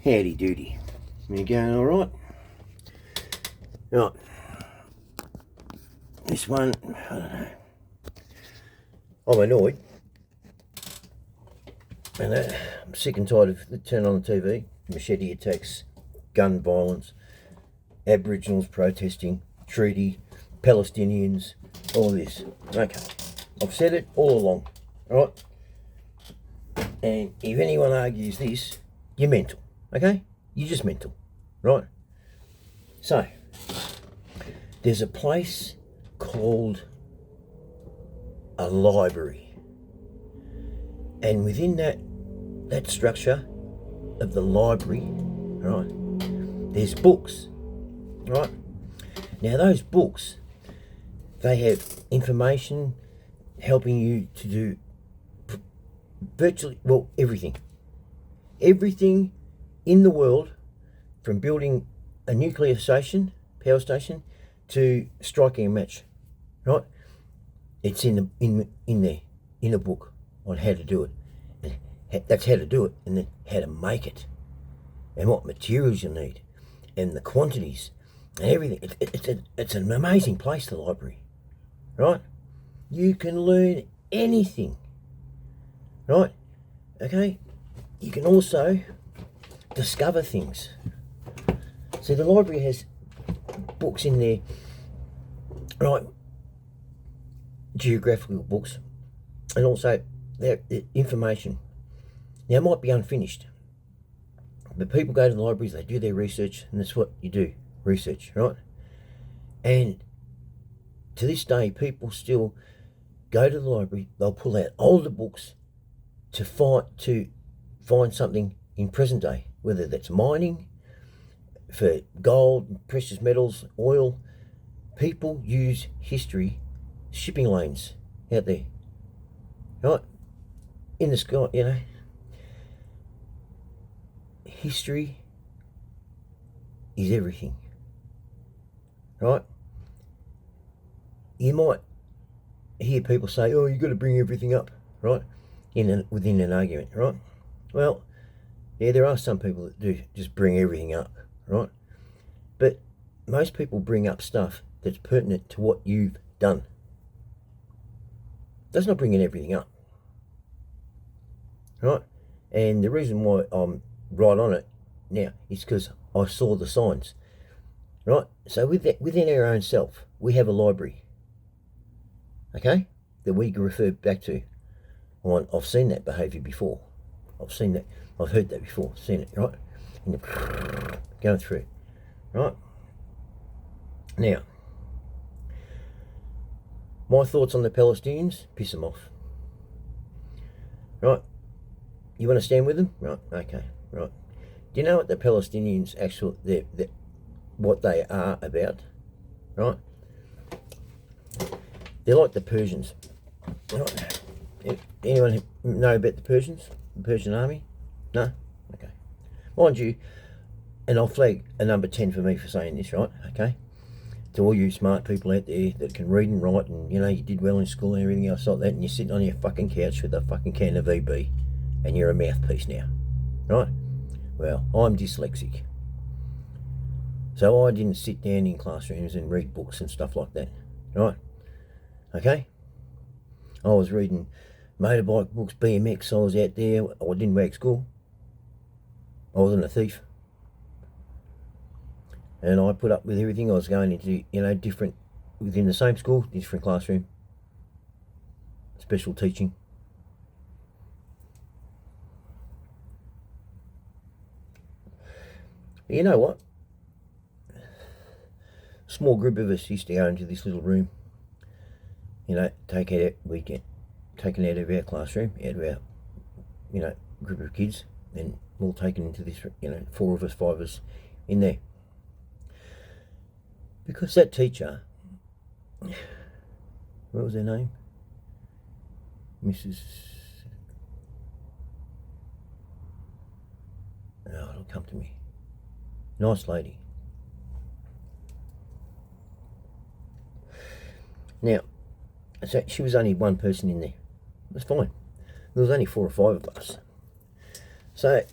Howdy doody. You going alright? Right. This one, I don't know. I'm annoyed. And I'm sick and tired of the turn on the TV. Machete attacks, gun violence, Aboriginals protesting, treaty, Palestinians, all this. Okay. I've said it all along. Right? And if anyone argues this, you're mental. Okay? You're just mental. Right? So, there's a place called a library. And within that structure of the library, right, there's books. Right? Now those books, they have information helping you to do virtually, well, everything. Everything in the world, from building a nuclear power station, to striking a match, right? It's in there, in a book on how to do it. And that's how to do it, and then how to make it, and what materials you need, and the quantities, and everything. It's an amazing place, the library, right? You can learn anything, right? Okay? You can also discover things. So the library has books in there, right? Geographical books, and also their information. Now, it might be unfinished, but people go to the libraries, they do their research, and that's what you do, research, right? And to this day, people still go to the library, they'll pull out older books to find something in present day, whether that's mining, for gold, precious metals, oil. People use history, shipping lanes out there, right? In the sky, you know. History is everything, right? You might hear people say, oh, you've got to bring everything up, right? Within an argument, right? Well, yeah, there are some people that do just bring everything up, right? But most people bring up stuff that's pertinent to what you've done. That's not bringing everything up, right? And the reason why I'm right on it now is because I saw the signs, right? So within our own self, we have a library, okay, that we can refer back to. I've seen that behaviour before. I've seen that. I've heard that before. Seen it, right? And going through, right? Now, my thoughts on the Palestinians, piss them off, right? You want to stand with them, right? Okay, right. Do you know what the Palestinians what they are about, right? They're like the Persians, right? Anyone know about the Persians? The Persian army? No? Okay. Mind you, and I'll flag a number 10 for me for saying this, right? Okay? To all you smart people out there that can read and write, and you know, you did well in school and everything else like that, and you're sitting on your fucking couch with a fucking can of VB, and you're a mouthpiece now, right? Well, I'm dyslexic, so I didn't sit down in classrooms and read books and stuff like that, right? Okay? I was reading motorbike books, BMX, I was out there, I didn't work school, I wasn't a thief, and I put up with everything. I was going into, you know, different, within the same school, different classroom, special teaching. But you know what? A small group of us used to go into this little room, you know, taken out of our classroom, out of our, you know, group of kids, and all taken into this, you know, 4 of us, 5 of us in there. Because that teacher, what was her name? Mrs. Oh, it'll come to me. Nice lady. Now, so she was only one person in there. It was fine. There was only 4 or 5 of us. So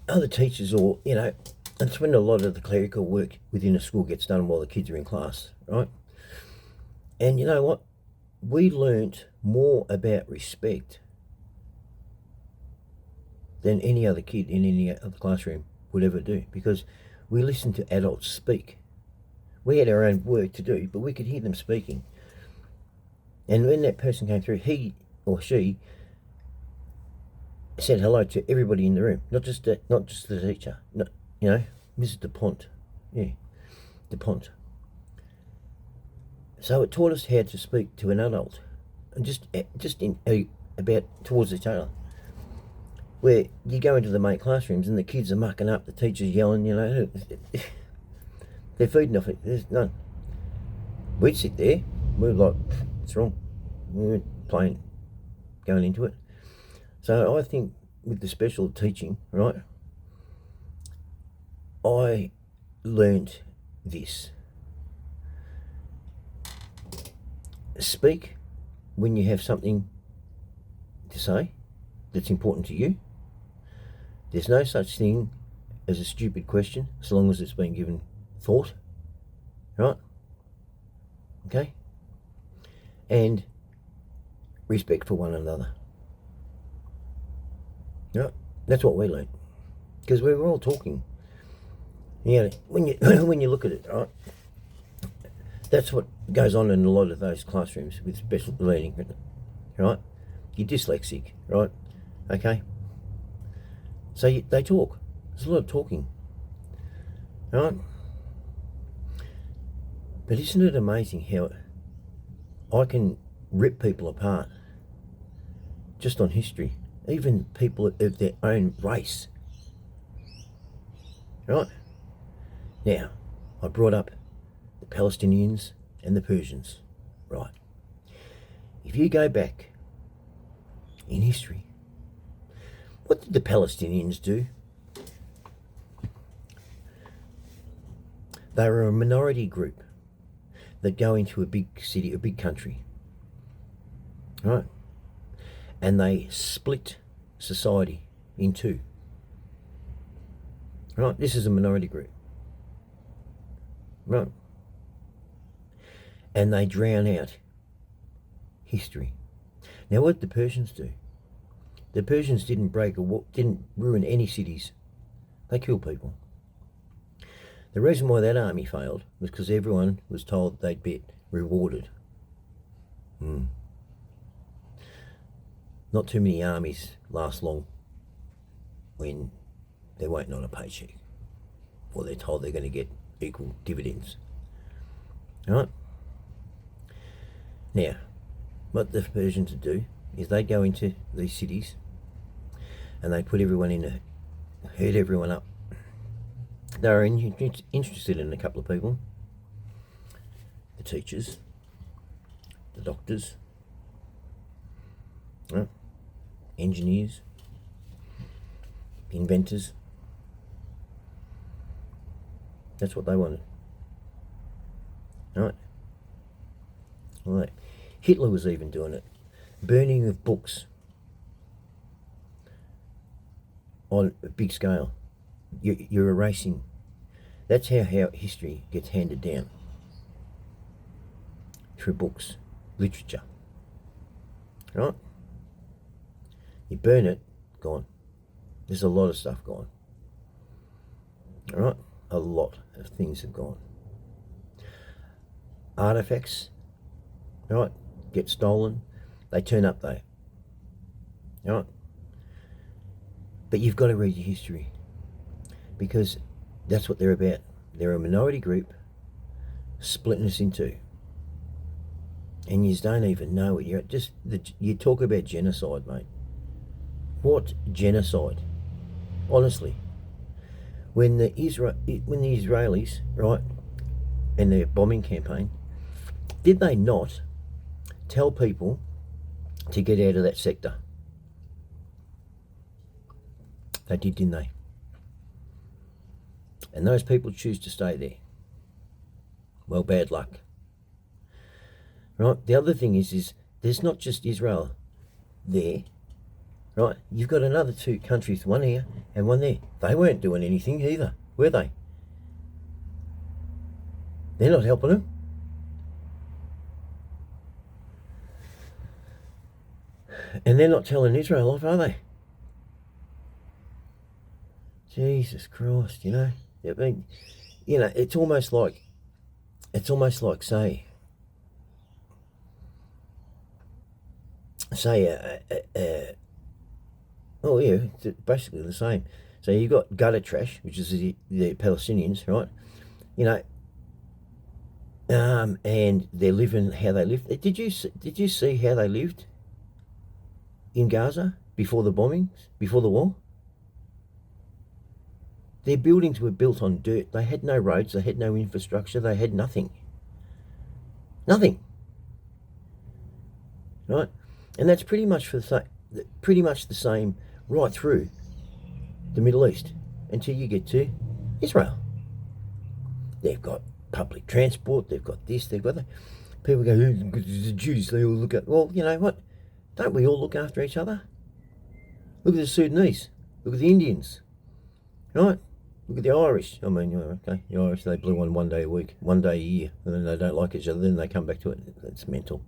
other teachers, or, you know, that's when a lot of the clerical work within a school gets done while the kids are in class, right? And you know what? We learnt more about respect than any other kid in any other classroom would ever do, because we listened to adults speak. We had our own work to do, but we could hear them speaking. And when that person came through, he or she said hello to everybody in the room, not just the teacher. Not, you know, Mrs. DuPont. Yeah, DuPont. So it taught us how to speak to an adult, and just in about towards each other. Where you go into the mate classrooms and the kids are mucking up, the teacher's yelling, you know, they're feeding off it. There's none. We'd sit there, we're like, what's wrong? We're playing, going into it. So I think with the special teaching, right, I learnt this. Speak when you have something to say that's important to you. There's no such thing as a stupid question, as long as it's been given thought, right? Okay? And respect for one another. Right? That's what we learned. Because we were all talking. Yeah, when you when you look at it, right? That's what goes on in a lot of those classrooms with special learning, right? You're dyslexic, right? Okay? So they talk. There's a lot of talking, right? But isn't it amazing how I can rip people apart just on history, even people of their own race, right? Now, I brought up the Palestinians and the Persians, right? If you go back in history, what did the Palestinians do? They were a minority group that go into a big city, a big country, right? And they split society in two, right? This is a minority group, right? And they drown out history. Now, what did the Persians do? The Persians didn't break a war, didn't ruin any cities. They killed people. The reason why that army failed was because everyone was told they'd be rewarded. Not too many armies last long when they're waiting on a paycheck, or they're told they're going to get equal dividends. All right? Now, what the Persians would do is they'd go into these cities and they'd put everyone herd everyone up. They were interested in a couple of people: the teachers, the doctors, engineers, inventors. That's what they wanted. Right? Right. Hitler was even doing it. Burning of books on a big scale. You're erasing. That's how history gets handed down. Through books, literature. Right? You burn it, gone. There's a lot of stuff gone. Alright? A lot of things have gone. Artifacts, right, get stolen. They turn up though. Alright? But you've got to read your history, because that's what they're about. They're a minority group splitting us in two. And you don't even know it. You talk about genocide, mate. What genocide? Honestly. When the Israelis, right, in their bombing campaign, did they not tell people to get out of that sector? They did, didn't they? And those people choose to stay there. Well, bad luck. Right? The other thing is there's not just Israel there. right? You've got another two countries, one here and one there. They weren't doing anything either, were they? They're not helping them. And they're not telling Israel off, are they? Jesus Christ, you know. I mean, you know, it's almost like say oh yeah, it's basically the same. So you got gutter trash, which is the Palestinians, right? You know, and they're living how they live. Did you see how they lived in Gaza before the bombings, before the war? Their buildings were built on dirt. They had no roads. They had no infrastructure. They had nothing. Nothing. Right? And that's pretty much the same right through the Middle East until you get to Israel. They've got public transport. They've got this. They've got that. People go, the Jews, they all look at... Well, you know what? Don't we all look after each other? Look at the Sudanese. Look at the Indians. Right? Look at the Irish. I mean, okay, the Irish, they blew on 1 day a week, 1 day a year, and then they don't like each other, then they come back to it. It's mental.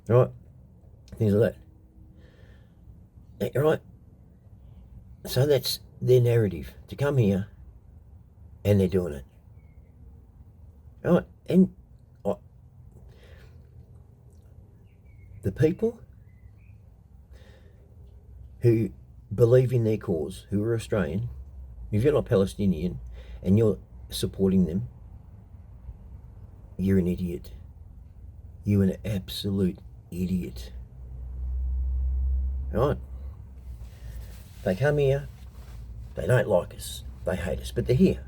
Right? Things like that. Right? So that's their narrative, to come here, and they're doing it. Right? And the people who believe in their cause, who are Australian, if you're not Palestinian and you're supporting them, you're an idiot. You're an absolute idiot. Right? They come here, they don't like us, they hate us, but they're here.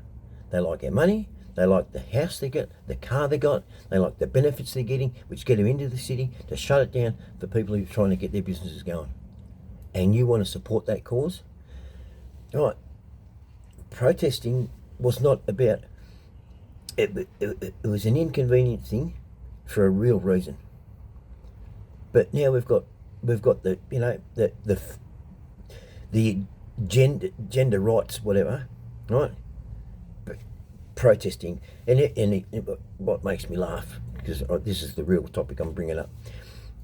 They like our money, they like the house they got, the car they got, they like the benefits they're getting, which get them into the city to shut it down for people who are trying to get their businesses going. And you want to support that cause? Right. Protesting was not about it was an inconvenient thing for a real reason. But now we've got the, you know, the gender rights, whatever, right? But protesting, and what makes me laugh, because this is the real topic I'm bringing up.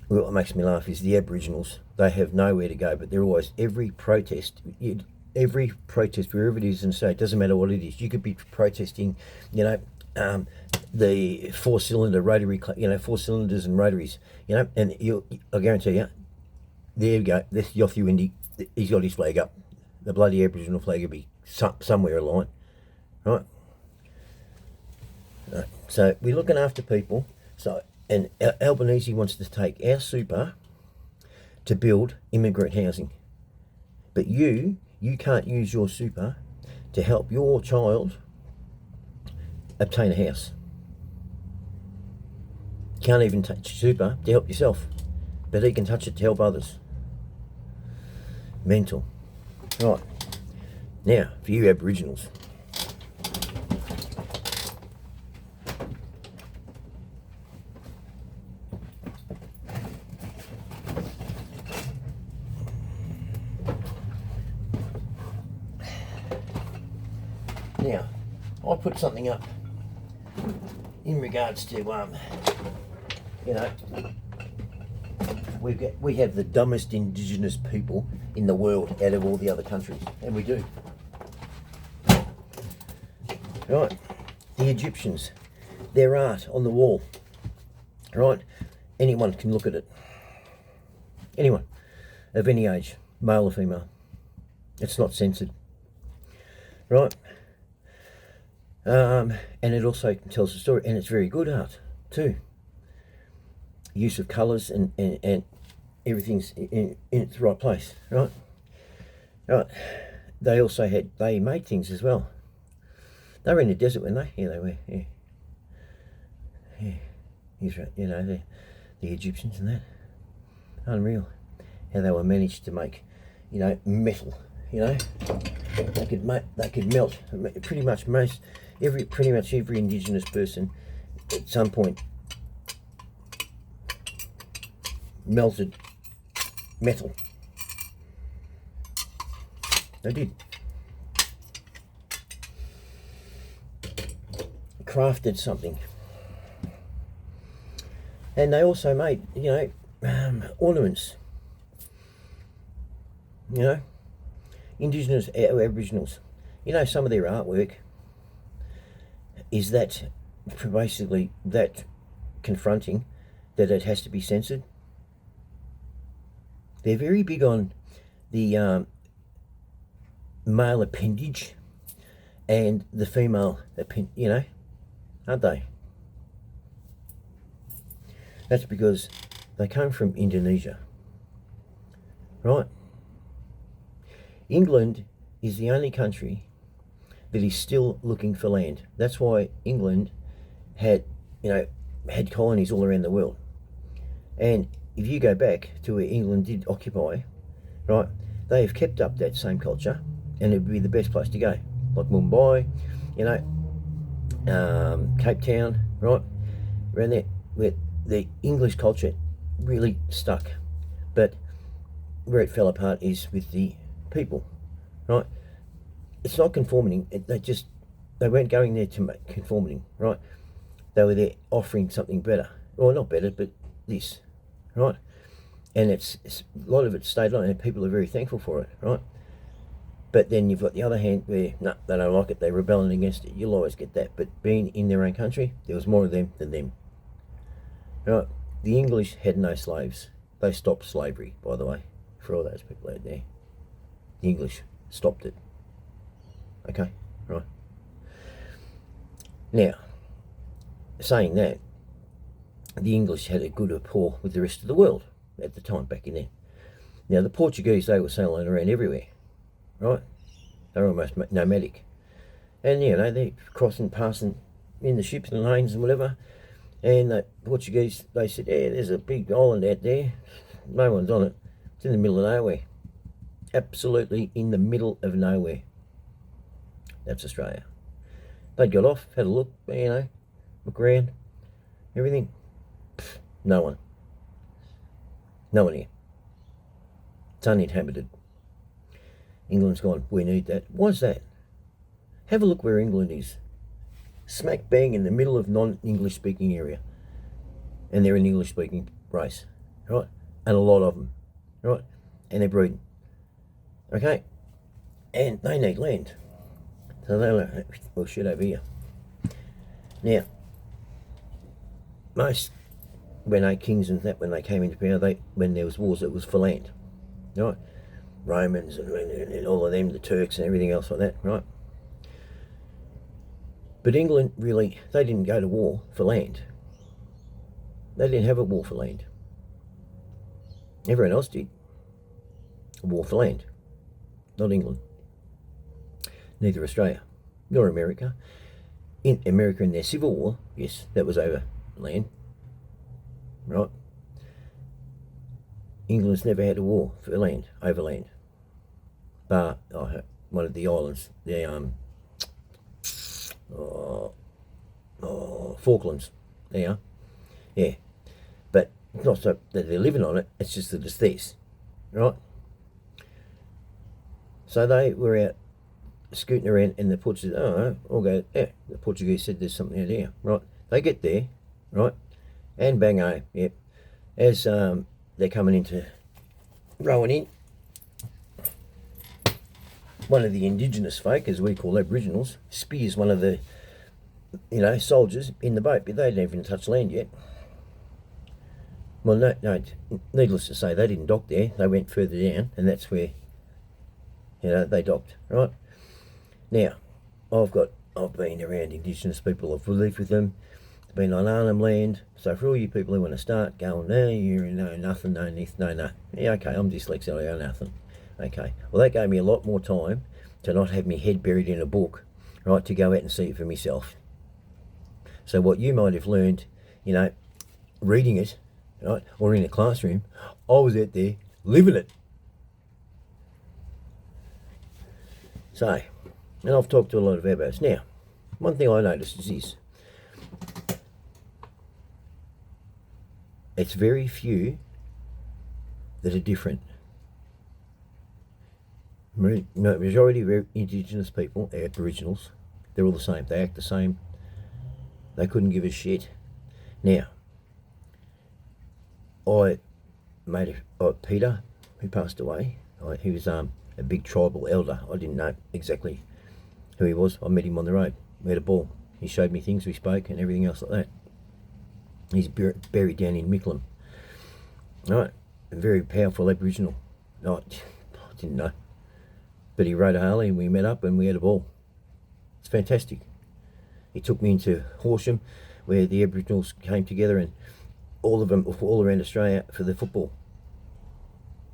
What makes me laugh is the Aboriginals. They have nowhere to go, but they're always, every protest, wherever it is in the state, it doesn't matter what it is. You could be protesting, you know, the four-cylinder rotary, you know, 4 cylinders and rotaries, you know, and I guarantee you, there you go, this Yothu Indy, he's got his flag up. The bloody Aboriginal flag will be somewhere aligned, right? So we're looking after people. So, and Albanese wants to take our super to build immigrant housing, but you can't use your super to help your child obtain a house. You can't even touch super to help yourself, but he can touch it to help others. Mental. Right. Now, for you Aboriginals. Now, I put something up in regards to, you know, we have the dumbest Indigenous people in the world out of all the other countries, and we do. Right, the Egyptians, their art on the wall, right? Anyone can look at it. Anyone of any age, male or female. It's not censored, right? And it also tells a story, and it's very good art too. Use of colours and everything's in its right place, right? Right. They made things as well. They were in the desert, weren't they? Yeah, they were. Yeah. Yeah. He's right. You know, the Egyptians and that. Unreal. How they were managed to make, you know, metal. You know, they could melt pretty much every Indigenous person at some point melted metal. They did. Crafted something. And they also made, ornaments. Indigenous Aboriginals. Some of their artwork is that basically that confronting that it has to be censored. They're very big on the male appendage and the female aren't they? That's because they come from Indonesia, right? England is the only country that is still looking for land. That's why England had colonies all around the world. And if you go back to where England did occupy, right, they have kept up that same culture, and it would be the best place to go. Like Mumbai, Cape Town, right, around there, where the English culture really stuck. But where it fell apart is with the people, right? It's not conforming. They weren't going there to make conforming, right? They were there offering something better, or not better, but this, right? And it's a lot of it stayed on, and people are very thankful for it, right? But then you've got the other hand where they don't like it, they're rebelling against it. You'll always get that. But being in their own country, there was more of them than them, right? The English had no slaves. They stopped slavery, by the way, for all those people out there. The English stopped it. Okay, right. Now, saying that, the English had a good rapport with the rest of the world at the time, back in then. Now, the Portuguese, they were sailing around everywhere, right? They were almost nomadic. And, they're crossing, passing in the ships and lanes and whatever. And the Portuguese, they said, yeah, there's a big island out there. No one's on it. It's in the middle of nowhere. Absolutely in the middle of nowhere. That's Australia. They got off, had a look, look around, everything. Pfft, no one. No one here. It's uninhabited. England's gone, we need that. Why's that? Have a look where England is. Smack bang in the middle of non-English speaking area. And they're an English speaking race, right? And a lot of them, right? And they're breeding. Okay? And they need land. So they're like, well, shit over here. Now, most kings and that, when they came into power, when there was wars, it was for land, right? Romans and all of them, the Turks and everything else like that, right? But England, really, they didn't go to war for land. They didn't have a war for land. Everyone else did. A war for land. Not England. Neither Australia, nor America. In America, in their Civil War, yes, that was over land, right? England's never had a war for land, over land. But one of the islands, the Falklands, there, yeah. But it's not so that they're living on it, it's just that it's theirs, right? So they were out scooting around, and the Portuguese, the Portuguese said there's something out here, right? They get there, right? And bang, yep. As they're coming into, rowing in, one of the indigenous folk, as we call Aboriginals, spears one of the, soldiers in the boat, but they didn't even touch land yet. Well, no, needless to say, they didn't dock there. They went further down, and that's where, they docked, right? Now, I've been around Indigenous people, I've lived with them, been on Arnhem land, so for all you people who want to start going, no, you know nothing, no, yeah, okay, I'm dyslexic, I know nothing. Okay, well, that gave me a lot more time to not have my head buried in a book, right, to go out and see it for myself. So what you might have learned, reading it, right, or in a classroom, I was out there living it. So, and I've talked to a lot of Abos. Now, one thing I noticed is this. It's very few that are different. Majority of Indigenous people, Aboriginals, they're all the same. They act the same. They couldn't give a shit. Now, I made Peter, who passed away. He was a big tribal elder. I didn't know exactly who he was. I met him on the road. We had a ball. He showed me things, we spoke, and everything else like that. He's buried down in Mickleham. Right, a very powerful Aboriginal. I didn't know. But he rode a Harley and we met up and we had a ball. It's fantastic. He took me into Horsham, where the Aboriginals came together, and all of them all around Australia for the football.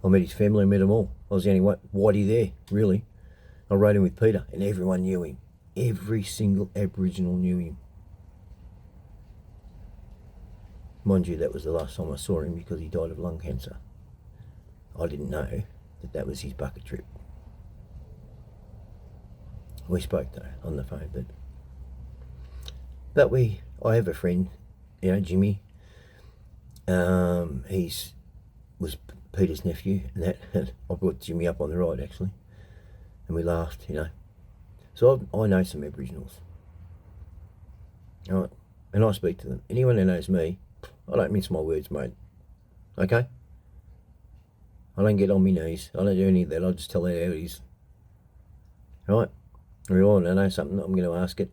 I met his family, I met them all. I was the only whitey there, really. I rode him with Peter and everyone knew him. Every single Aboriginal knew him. Mind you, that was the last time I saw him because he died of lung cancer. I didn't know that was his bucket trip. We spoke though on the phone, but I have a friend, Jimmy. Was Peter's nephew, and I brought Jimmy up on the ride actually, and we laughed, So I know some Aboriginals, right? And I speak to them. Anyone who knows me, I don't mince my words, mate. Okay? I don't get on my knees. I don't do any of that. I just tell it how it is. Right? Or I know something, I'm going to ask it.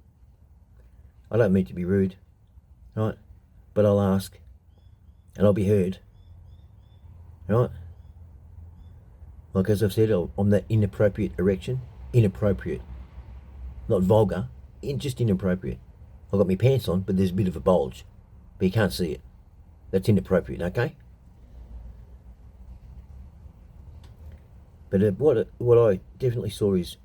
I don't mean to be rude, right? But I'll ask, and I'll be heard, right? Like as I've said, I'm that inappropriate erection. Inappropriate. Not vulgar, just inappropriate. I've got my pants on, but there's a bit of a bulge, but you can't see it. That's inappropriate, okay? But what I definitely saw is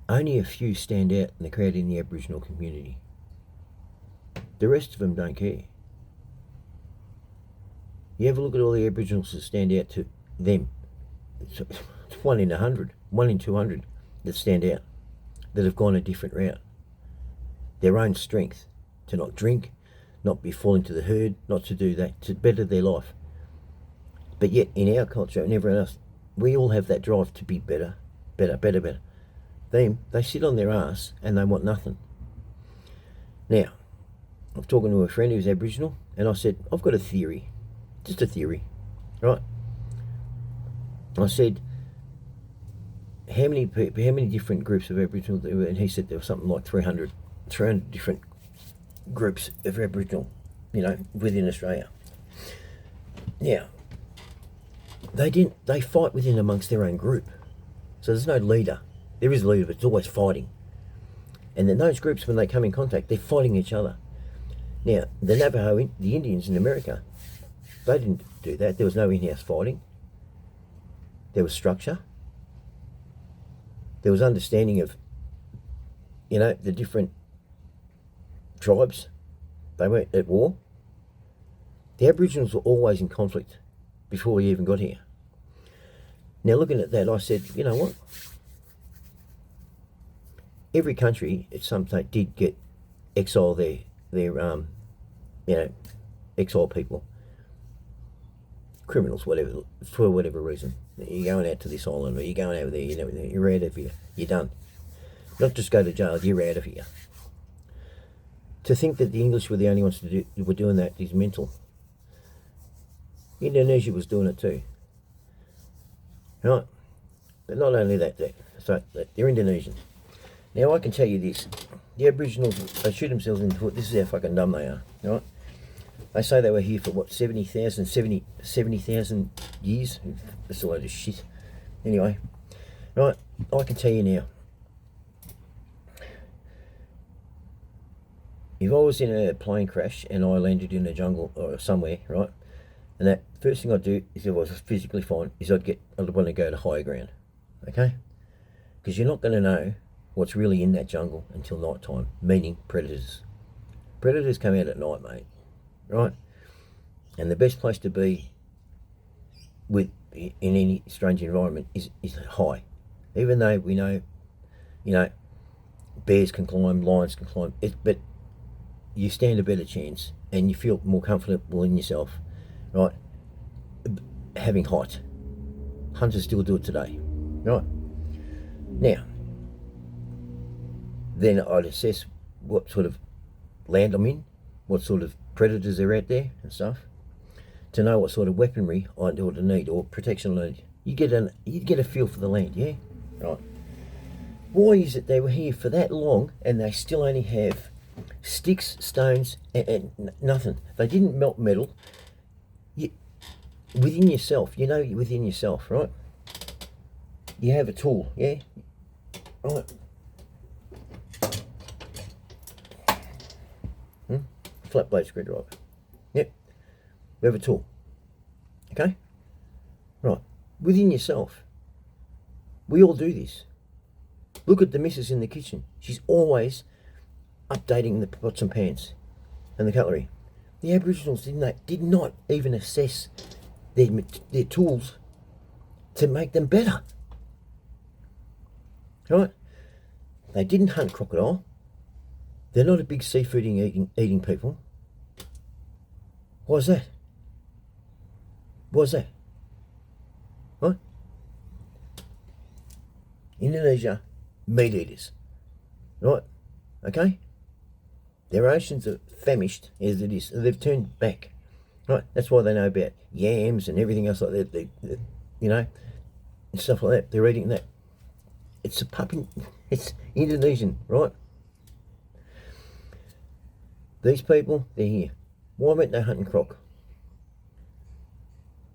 only a few stand out in the crowd in the Aboriginal community. The rest of them don't care. You have a look at all the Aboriginals that stand out to them. It's 1 in 100, 1 in 200 that stand out, that have gone a different route. Their own strength, to not drink, not be falling to the herd, not to do that, to better their life. But yet in our culture and everyone else, we all have that drive to be better, better, better, better. Them, they sit on their ass and they want nothing. Now, I was talking to a friend who's Aboriginal, and I said, I've got a theory, just a theory, right? I said, how many different groups of Aboriginal there were? And he said there was something like 300 different groups of Aboriginal, within Australia. Now, they fight within amongst their own group. So there's no leader. There is a leader, but it's always fighting. And then those groups, when they come in contact, they're fighting each other. Now, the Navajo, the Indians in America, they didn't do that. There was no in-house fighting. There was structure. There was understanding of, the different tribes. They weren't at war. The Aboriginals were always in conflict before we even got here. Now, looking at that, I said, you know what? Every country at some stage did get exile their exile people, criminals, whatever, for whatever reason. You're going out to this island, or you're going over there, you're out of here, you're done. Not just go to jail, you're out of here. To think that the English were the only ones were doing that is mental. Indonesia was doing it too, right? But not only that, so they're Indonesian. Now I can tell you this: the Aboriginals, they shoot themselves in the foot. This is how fucking dumb they are, right? They say they were here for what, 70,000 years? That's a load of shit. Anyway, right, I can tell you now. If I was in a plane crash and I landed in a jungle or somewhere, right, and that first thing I'd do is, if I was physically fine, is I'd want to go to higher ground, okay? Because you're not going to know what's really in that jungle until night time, meaning predators. Predators come out at night, mate, right? And the best place to be in any strange environment is high. Even though we know, bears can climb, lions can climb, but you stand a better chance and you feel more comfortable in yourself, right? Having height Hunters still do it today, right? Now, then I'd assess what sort of land I'm in, what sort of predators are out there and stuff, to know what sort of weaponry I ought to need or protection I need. You get a feel for the land, yeah? Right. Why is it they were here for that long and they still only have sticks, stones, and nothing? They didn't melt metal. Within yourself, you know, within yourself, right? You have a tool, yeah? Right. Flat blade screwdriver. Yep. We have a tool. Okay? Right. Within yourself. We all do this. Look at the missus in the kitchen. She's always updating the pots and pans and the cutlery. The Aboriginals did not even assess their tools to make them better. Right? They didn't hunt crocodile. They're not a big seafood eating people. Why's that? Why's that? Right? Indonesia, meat eaters. Right? Okay? Their oceans are famished as it is. They've turned back. Right? That's why they know about yams and everything else like that. You know, and stuff like that. They're eating that. It's it's Indonesian, right? These people, they're here. Why weren't they hunting croc?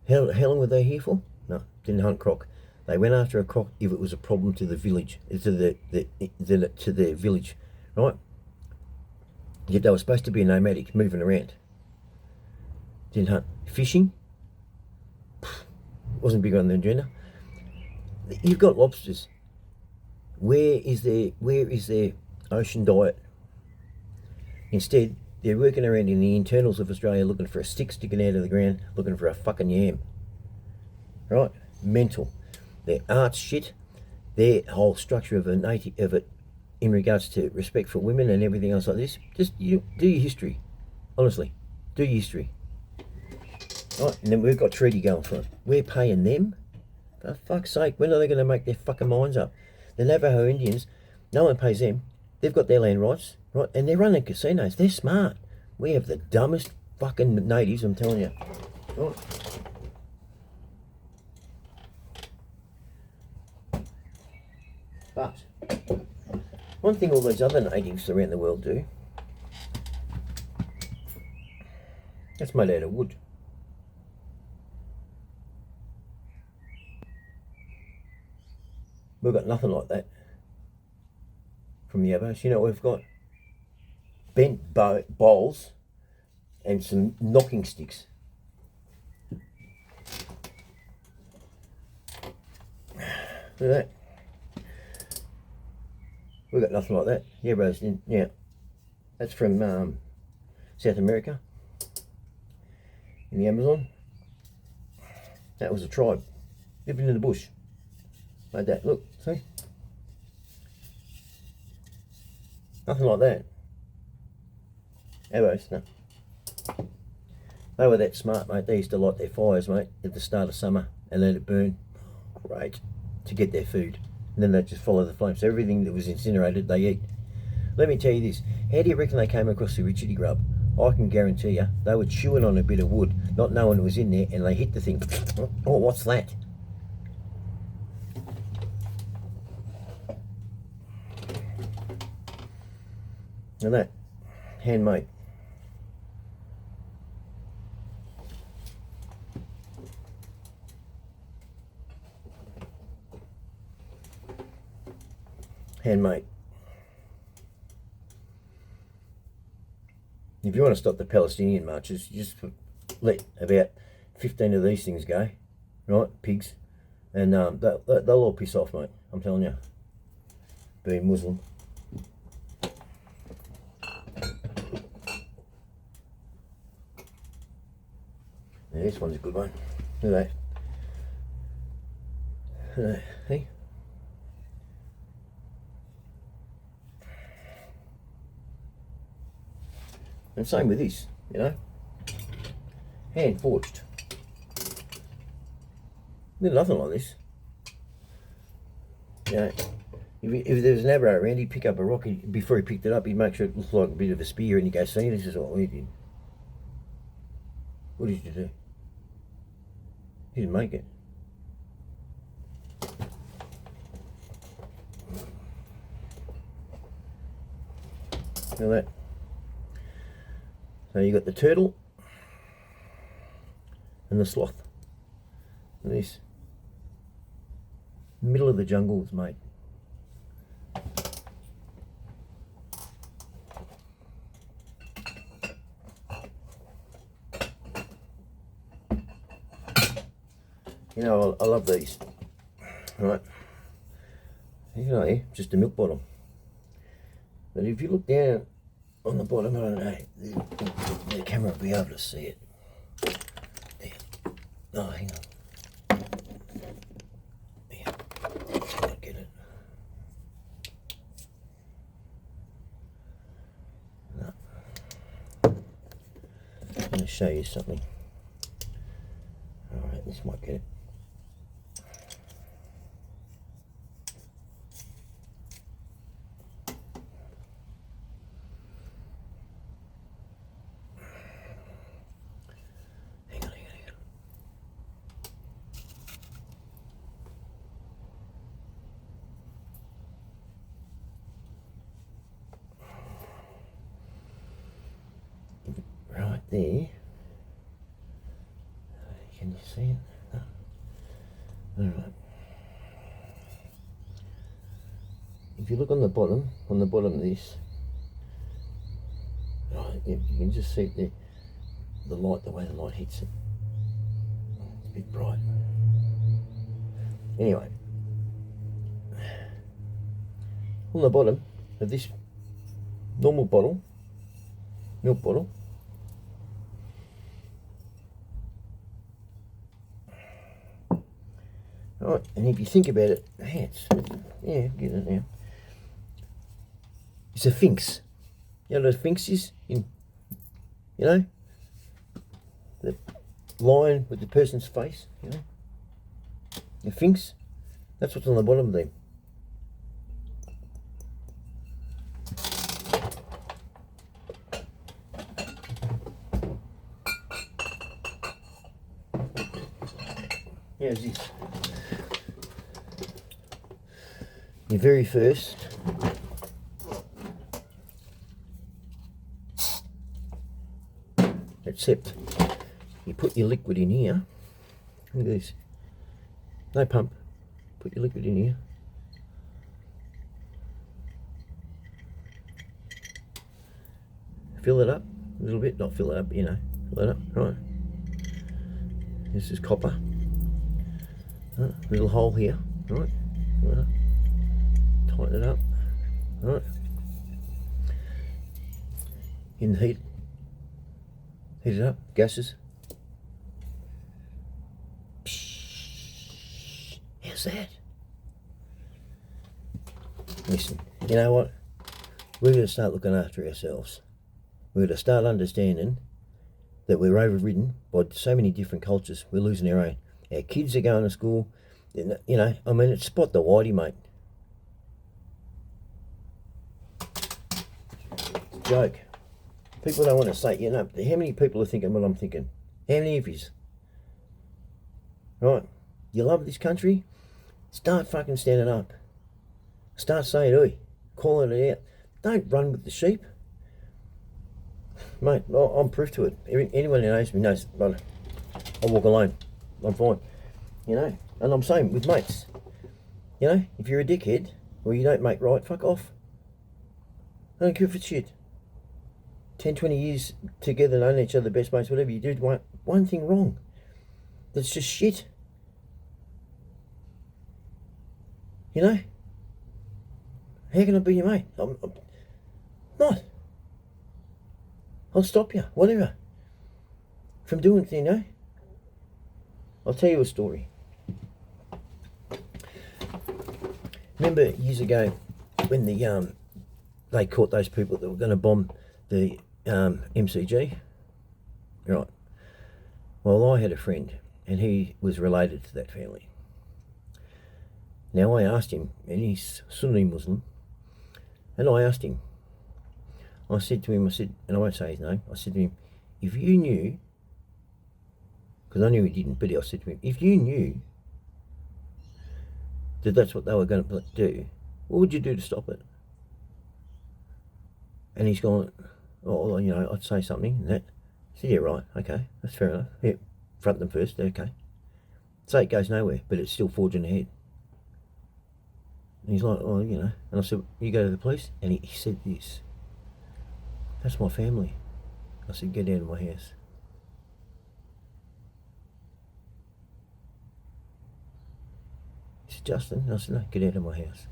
How long were they here for? No, didn't hunt croc. They went after a croc if it was a problem to the village, to the village, right? Yet they were supposed to be nomadic, moving around. Didn't hunt. Fishing wasn't big on the agenda. You've got lobsters. Where is their ocean diet? Instead, they're working around in the internals of Australia looking for a stick sticking out of the ground, looking for a fucking yam. Right? Mental. Their art's shit. Their whole structure of it in regards to respect for women and everything else like this. Just do your history. Honestly. Do your history. Right? And then we've got treaty going for it. We're paying them. For fuck's sake, when are they going to make their fucking minds up? The Navajo Indians, no one pays them. They've got their land rights, right? And they're running casinos. They're smart. We have the dumbest fucking natives, I'm telling you. Right. But one thing all these other natives around the world do, that's made out of wood. We've got nothing like that from the Abos. You know what we've got? Bent bowls and some knocking sticks. Look at that. We've got nothing like that. Yeah, bros. Yeah, that's from South America in the Amazon. That was a tribe living in the bush. Like that. Look, see? Nothing like that. Abos, no. They were that smart, mate. They used to light their fires, mate, at the start of summer and let it burn. Great. To get their food. And then they just follow the flames. So everything that was incinerated, they eat. Let me tell you this. How do you reckon they came across the Richardy grub? I can guarantee you, they were chewing on a bit of wood, not knowing it was in there, and they hit the thing. Oh, what's that? And that, handmade. Handmade. If you want to stop the Palestinian marches, you just let about 15 of these things go, right? Pigs, and they'll all piss off, mate. I'm telling you. Being Muslim. Yeah, this one's a good one. Look at that. Hey. And same with this, you know. Hand forged. There's nothing like this. You know, if there was an arrow around, he'd pick up a rock. Before he picked it up, he'd make sure it looked like a bit of a spear, and he'd go, "See, this is what we did." What did you do? He didn't make it. Look at that. So you got the turtle and the sloth. And this middle of the jungle was made. You know, I love these. Right. You know, just a milk bottle. But if you look down on the bottom, I don't know, the camera will be able to see it. There. Oh, hang on. There. Can't get it. No. I'm going to show you something. Alright, this might get it. Right there. Can you see it? No. Alright. If you look on the bottom of this, right, you can just see the light, the way the light hits it. It's a bit bright. Anyway, on the bottom of this normal bottle, milk bottle, right, and if you think about it, yeah, get it now. It's a sphinx. You know what a sphinx is? You know? The line with the person's face, you know? The sphinx. That's what's on the bottom of them. Here's this. Your very first except you put your liquid in here. Look at this. No pump. Put your liquid in here. Fill it up a little bit. Not fill it up, you know. Fill it up, right. This is copper. Right. Little hole here, right. Right. Tighten it up, right. In the heat. Heat it up, gases. Psh, how's that? Listen, you know what? We're going to start looking after ourselves. We're going to start understanding that we're overridden by so many different cultures. We're losing our own. Our kids are going to school. You know, I mean, it's spot the whitey, mate. It's a joke. People don't want to say, you know, how many people are thinking what I'm thinking? How many of yous? Right, you love this country? Start fucking standing up. Start saying, oi, calling it out. Don't run with the sheep. Mate, I'm proof to it. Anyone who knows me knows I walk alone. I'm fine. You know, and I'm saying with mates. You know, if you're a dickhead or you don't make right, fuck off. I don't care if it's shit. 10, 20 years together, knowing each other, best mates, whatever, you do one thing wrong. That's just shit. You know? How can I be your mate? I'm not. I'll stop you, whatever. From doing things, you know? I'll tell you a story. Remember years ago when they caught those people that were going to bomb the MCG? Right. Well, I had a friend and he was related to that family. Now I asked him, and he's Sunni Muslim, and I asked him, I said to him, and I won't say his name, I said to him, if you knew, because I knew he didn't, but I said to him, if you knew that that's what they were going to do, what would you do to stop it? And he's gone, oh, you know, I'd say something and that. I said, yeah, right, okay, that's fair enough. Yeah, front them first, okay. Say it goes nowhere, but it's still forging ahead. And he's like, oh, you know. And I said, you go to the police? And he said this, that's my family. I said, get out of my house. He said, Justin? And I said, no, get out of my house.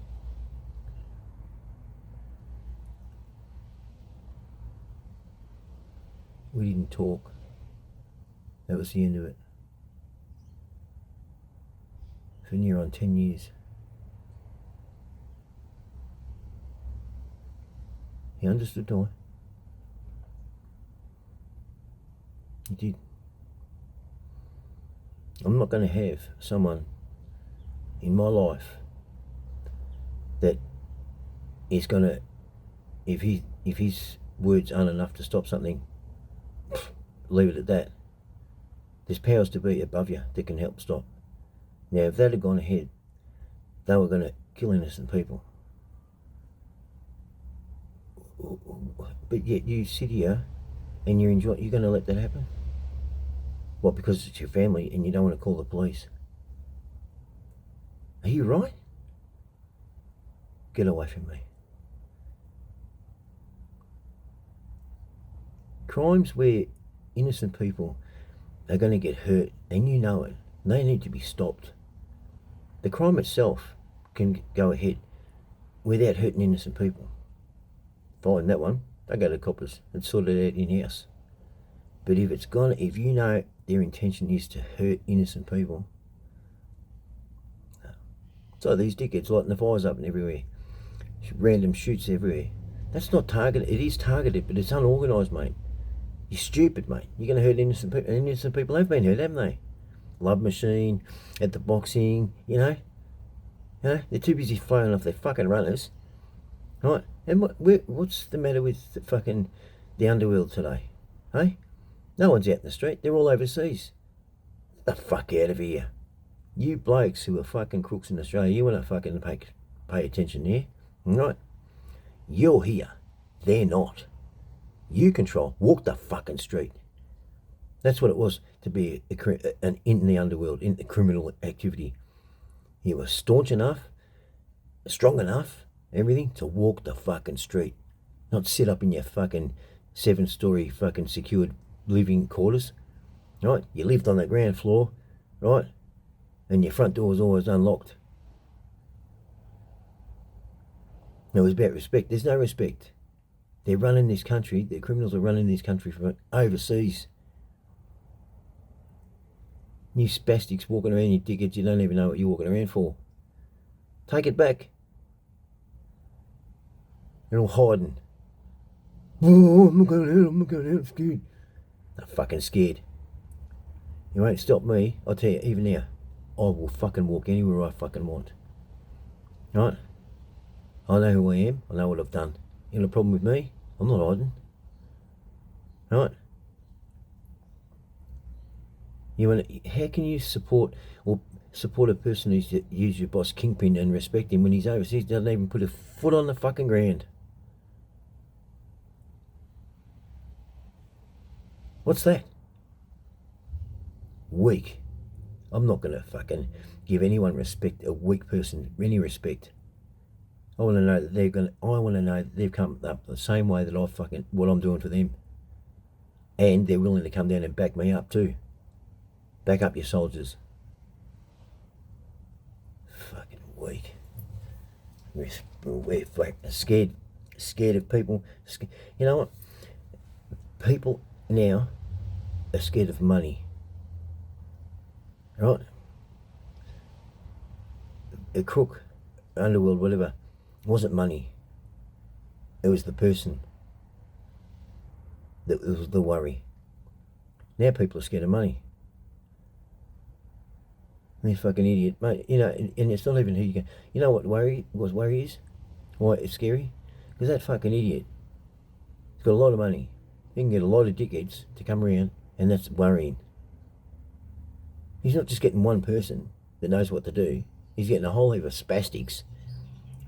We didn't talk. That was the end of it. For near on 10 years. He understood why. He did. I'm not going to have someone in my life that is going to, if his words aren't enough to stop something, leave it at that. There's powers to be above you that can help stop. Now, if that had gone ahead, they were going to kill innocent people. But yet you sit here and you're going to let that happen? What, because it's your family and you don't want to call the police? Are you right? Get away from me. Crimes where innocent people are going to get hurt, and you know it, they need to be stopped. The crime itself can go ahead without hurting innocent people. Fine, that one, they go to coppers and sort it out in-house. But if you know their intention is to hurt innocent people, so these dickheads lighting the fires up and everywhere, random shoots everywhere. That's not targeted. It is targeted, but it's unorganised, mate. You're stupid, mate. You're going to hurt innocent people. Innocent people have been hurt, haven't they? Love Machine, at the boxing, you know. They're too busy flying off their fucking runners, right? And what's the matter with the underworld today? Hey, no one's out in the street. They're all overseas. Get the fuck out of here. You blokes who are fucking crooks in Australia, you want to fucking pay attention here, right? You're here. They're not. You control. Walk the fucking street. That's what it was to be in the underworld, in the criminal activity. You were staunch enough, strong enough, everything, to walk the fucking street. Not sit up in your fucking 7-story fucking secured living quarters, right? You lived on the ground floor, right? And your front door was always unlocked. It was about respect. There's no respect. They're running this country, the criminals are running this country from overseas. You spastics walking around, you dickheads, you don't even know what you're walking around for. Take it back. They're all hiding. Oh, I'm not going out, I'm scared. I'm fucking scared. You won't stop me, I'll tell you, even now. I will fucking walk anywhere I fucking want. Right? I know who I am, I know what I've done. You got a problem with me? I'm not hiding. Right? How can you support a person who's used your boss kingpin and respect him when he's overseas, doesn't even put a foot on the fucking ground? What's that? Weak. I'm not going to fucking give anyone respect, a weak person, any respect. I want to know that they've come up the same way that what I'm doing for them. And they're willing to come down and back me up too. Back up your soldiers. Fucking weak. We're scared of people. You know what? People now are scared of money. Right? A crook, underworld, whatever, it wasn't money. It was the person that was the worry. Now people are scared of money. This fucking idiot, mate. You know, and it's not even who you go. You know what worry is? Why it's scary? Because that fucking idiot, he's got a lot of money. He can get a lot of dickheads to come around, and that's worrying. He's not just getting one person that knows what to do. He's getting a whole heap of spastics,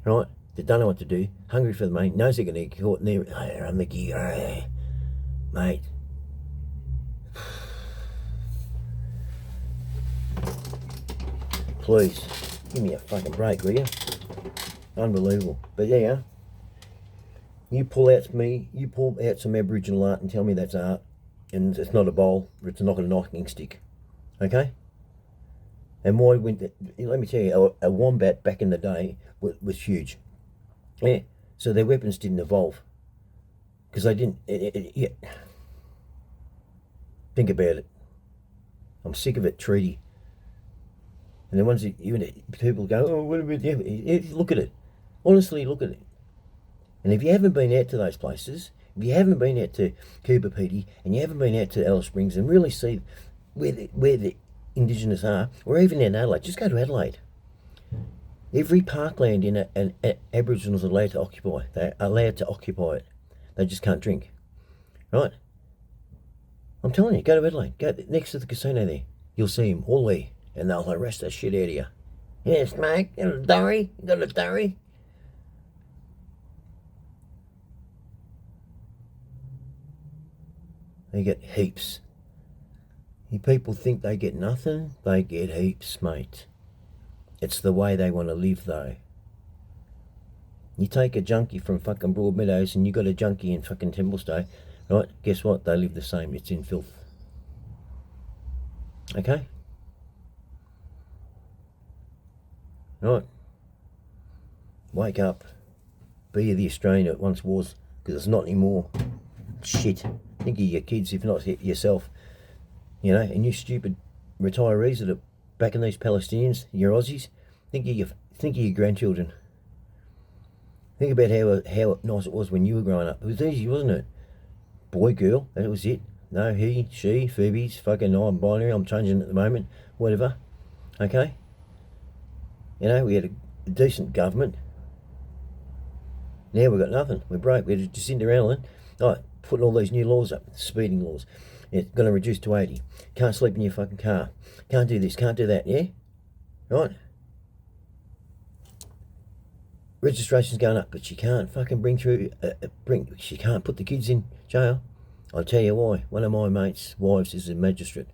right? That don't know what to do, hungry for the money, knows they're going to get caught, and they're, I'm the gear, mate. Please, give me a fucking break, will you? Unbelievable. But yeah, you pull out some Aboriginal art and tell me that's art, and it's not a bowl, it's not a knocking stick, okay? And why? Let me tell you, a wombat back in the day was huge. Yeah, so their weapons didn't evolve because they didn't. Yeah. Think about it. I'm sick of it, treaty. And the ones that people go, oh, what about you? Look at it. Honestly, look at it. And if you haven't been out to those places, if you haven't been out to Cooper Pedy, and you haven't been out to Alice Springs and really see where the Indigenous are, or even in Adelaide, just go to Adelaide. Every parkland in an Aboriginals are allowed to occupy. They're allowed to occupy it. They just can't drink. Right? I'm telling you, go to Adelaide. Go next to the casino there. You'll see them all there. And they'll arrest the shit out of you. Yes, mate. Got a durry? Got a durry? They get heaps. You people think they get nothing? They get heaps, mate. It's the way they want to live, though. You take a junkie from fucking Broadmeadows and you got a junkie in fucking Templestowe, right? Guess what? They live the same. It's in filth. Okay? Right. Wake up. Be the Australian it once was, because it's not anymore. Shit. Think of your kids, if not yourself. You know, and you stupid retirees that are backing these Palestinians, your Aussies, think of your grandchildren. Think about how nice it was when you were growing up. It was easy, wasn't it? Boy, girl, that was it. No, he, she, Phoebe's, fucking non-binary, I'm changing at the moment, whatever. Okay? You know, we had a decent government. Now we've got nothing. We're broke. We're just sitting around putting all these new laws up, speeding laws. It's going to reduce to 80. Can't sleep in your fucking car. Can't do this, can't do that, yeah? Right? Registration's going up, but she can't fucking she can't put the kids in jail. I'll tell you why. One of my mates' wives is a magistrate,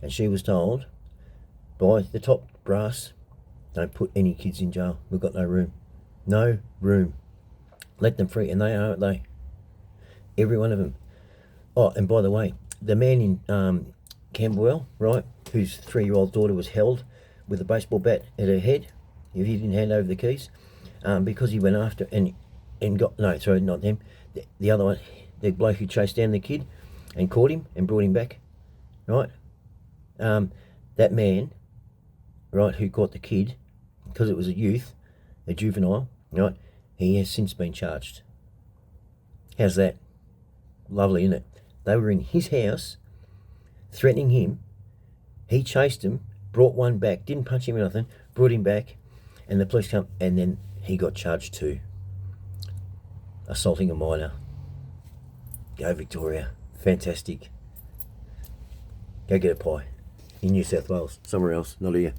and she was told by the top brass, don't put any kids in jail. We've got no room. No room. Let them free, and they are, aren't they? Every one of them. Oh, and by the way, the man in Camberwell, right, whose 3-year-old daughter was held with a baseball bat at her head, if he didn't hand over the keys, because he went after and got, no, sorry, not them, the other one, the bloke who chased down the kid and caught him and brought him back, right? That man, right, who caught the kid, because it was a youth, a juvenile, right, he has since been charged. How's that? Lovely, isn't it? They were in his house, threatening him. He chased him, brought one back, didn't punch him or nothing, brought him back, and the police come, and then he got charged too. Assaulting a minor. Go Victoria. Fantastic. Go get a pie. In New South Wales. Somewhere else, not here.